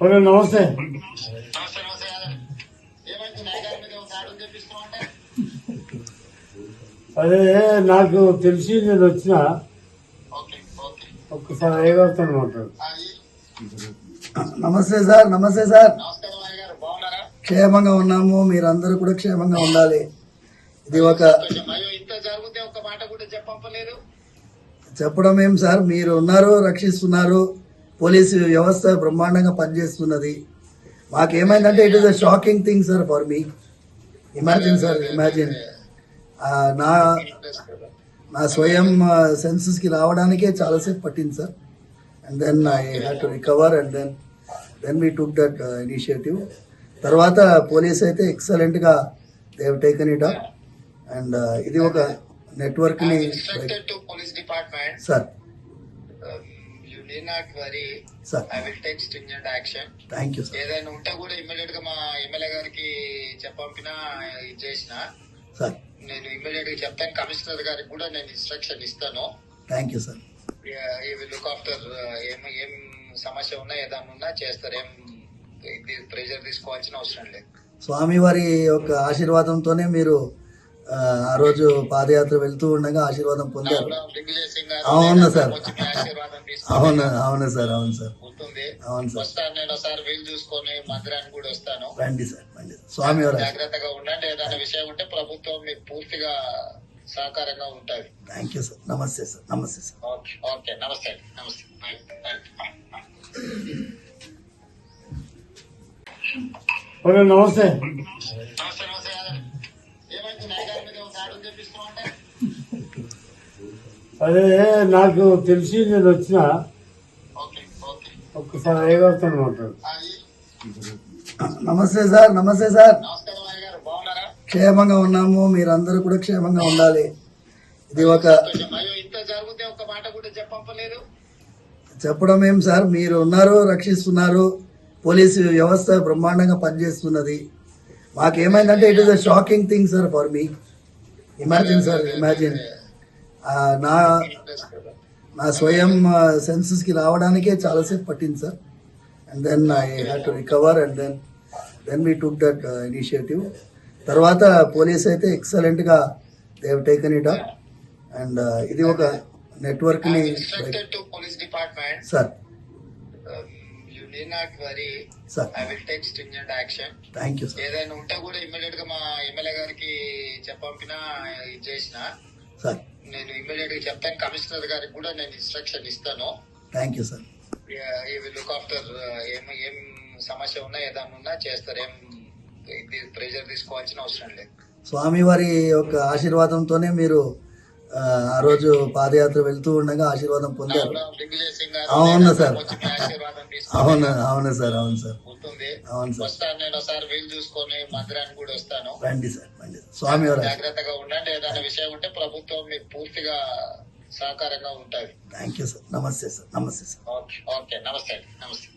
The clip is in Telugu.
ఓకే నమస్తే. అదే నాకు తెలిసి నేను వచ్చిన ఒక్కసారి అయ్యగారితో మాట్లాడు. నమస్తే సార్. నమస్తే సార్. క్షేమంగా ఉన్నాము, మీరందరూ కూడా క్షేమంగా ఉండాలి. ఇది ఒక చెప్పడం ఏం సార్, మీరు ఉన్నారు, రక్షిస్తున్నారు, పోలీసు వ్యవస్థ బ్రహ్మాండంగా పనిచేస్తున్నది. మాకేమైందంటే it is a shocking thing sir for me. Imagine sir, imagine నా స్వయం సెన్సెస్కి రావడానికే చాలాసేపు పట్టింది sir. And then I had to recover and then we took that initiative. తర్వాత పోలీస్ అయితే ఎక్సలెంట్గా they have taken it up. And ఇది ఒక నెట్వర్క్ని sir. Sir I will take stringent action. Thank you sir. ఏదైనా ఉంటే కూడా ఇమ్మీడియట్ గా మా ఎమ్మెల్యే గారికి చెప్పంపినా ఇది చేసిన సార్. నేను ఇమ్మీడియట్ గా చెప్తాను. కమిషనర్ గారికి కూడా నేను ఇన్స్ట్రక్షన్ ఇస్తాను. Thank you sir. ఈ విల్ లుక్ ఆఫ్టర్ ఏం సమస్య ఉన్నా ఏదైనా ఉన్నా చేస్తారు. ఏం ప్రెషర్ తీసుకోవాల్సిన అవసరం లేదు. స్వామివారి యొక్క ఆశీర్వాదంతోనే మీరు ఆ రోజు పాదయాత్ర వెళ్తూ ఉండగా ఆశీర్వాదం పొందారు. అవును సార్, అవును అవును సార్, అవును సార్, అవును సార్. వస్తాను నేను ఒకసారి వీలు చూసుకొని మందిరానికి కూడా వస్తాను. రండి సార్, రండి. స్వామివారి జాగ్రత్తగా ఉండండి. ఏదైనా విషయం ఉంటే ప్రభుత్వం మీకు పూర్తిగా సహకారంగా ఉంటుంది. Thank you sir. నమస్తే సార్. నమస్తే సార్. ఓకే నమస్తే. నమస్తే. ఓకే నమస్తే. అదే నాకు తెలిసి నేను వచ్చిన ఒక్కసారి అయ్యగారితో మాట్లాడు. నమస్తే సార్. నమస్తే సార్. క్షేమంగా ఉన్నాము, మీరందరూ కూడా క్షేమంగా ఉండాలి. ఇది ఒక చెప్పడం ఏం సార్, మీరు ఉన్నారు, రక్షిస్తున్నారు, పోలీసు వ్యవస్థ బ్రహ్మాండంగా పనిచేస్తున్నది. మాకేమైందంటే it is a shocking thing sir for me. Imagine sir, imagine నా స్వయం సెన్సెస్కి రావడానికే చాలాసేపు పట్టింది sir. And then I had to recover and then we took that initiative. తర్వాత పోలీస్ అయితే ఎక్సలెంట్గా they have taken it up. And ఇది ఒక నెట్వర్క్ని sir. Sir I will take stringent action. Thank you sir. ఏదైనా ఉంటే కూడా ఇమ్మీడియట్ గా మా ఎమ్మెల్యే గారికి చెప్పంపినా ఇది చేసిన సార్. నేను ఇమ్మీడియట్ గా చెప్తాను. కమిషనర్ గారికి కూడా నేను ఇన్స్ట్రక్షన్ ఇస్తాను. Thank you sir. ఈ విల్ లుక్ ఆఫ్టర్ ఏం సమస్య ఉన్నా ఏదైనా ఉన్నా చేస్తారు. ఏం ప్రెషర్ తీసుకోవాల్సిన అవసరం లేదు. స్వామివారి యొక్క ఆశీర్వాదంతోనే మీరు ఆ రోజు పాదయాత్ర వెళ్తూ ఉండగా ఆశీర్వాదం పొందారు. అవును సార్, అవును అవును సార్, అవును సార్, అవును సార్. వస్తాను నేను ఒకసారి వీలు చూసుకొని మందిరానికి కూడా వస్తాను. రండి సార్, రండి. స్వామివారి జాగ్రత్తగా ఉండండి. ఏదైనా విషయం ఉంటే ప్రభుత్వం మీకు పూర్తిగా సహకారంగా ఉంటుంది. Thank you sir. నమస్తే సార్. నమస్తే సార్. ఓకే నమస్తే. నమస్తే.